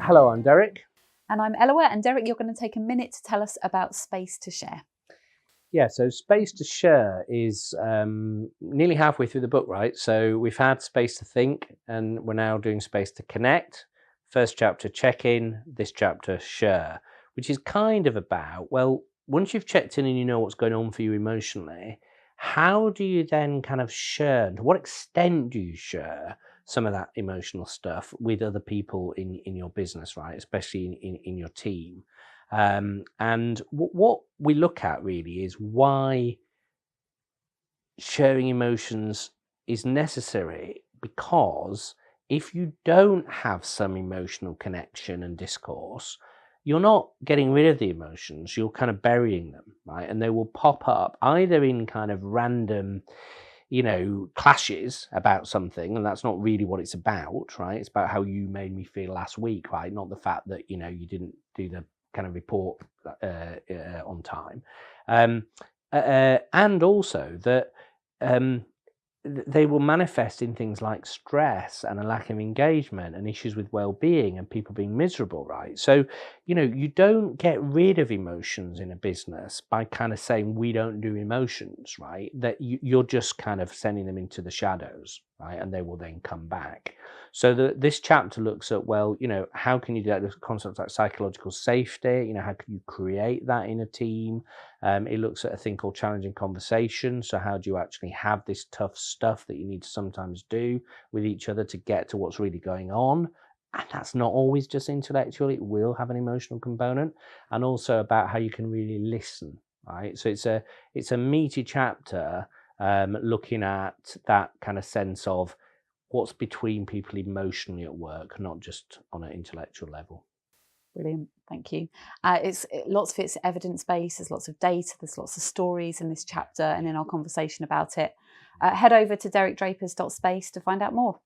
Hello, I'm Derek. And I'm Eloa. And Derek, you're going to take a minute to tell us about Space to Share. Yeah, so Space to Share is nearly halfway through the book, right? So we've had Space to Think, and we're now doing Space to Connect. First chapter, check in. This chapter, share, which is kind of about, well, once you've checked in and you know what's going on for you emotionally, how do you then kind of share? To what extent do you share some of that emotional stuff with other people in your business, right? Especially in your team. And what we look at really is why sharing emotions is necessary, because if you don't have some emotional connection and discourse, you're not getting rid of the emotions, you're kind of burying them, right? And they will pop up either in kind of random, clashes about something, and that's not really what it's about, right? It's about how you made me feel last week, right? Not the fact that, you didn't do the kind of report on time. And also that they will manifest in things like stress and a lack of engagement and issues with well-being and people being miserable, right? So, you don't get rid of emotions in a business by kind of saying we don't do emotions, right? That you're just kind of sending them into the shadows, right? And they will then come back. So this chapter looks at, well, how can you do that? There's concepts like psychological safety, how can you create that in a team? It looks at a thing called challenging conversation. So how do you actually have this tough stuff that you need to sometimes do with each other to get to what's really going on? And that's not always just intellectual. It will have an emotional component, and also about how you can really listen, right? So it's a meaty chapter looking at that kind of sense of what's between people emotionally at work, not just on an intellectual level. Brilliant, thank you. Lots of it's evidence-based, there's lots of data, there's lots of stories in this chapter and in our conversation about it. Head over to derekdrapers.space to find out more.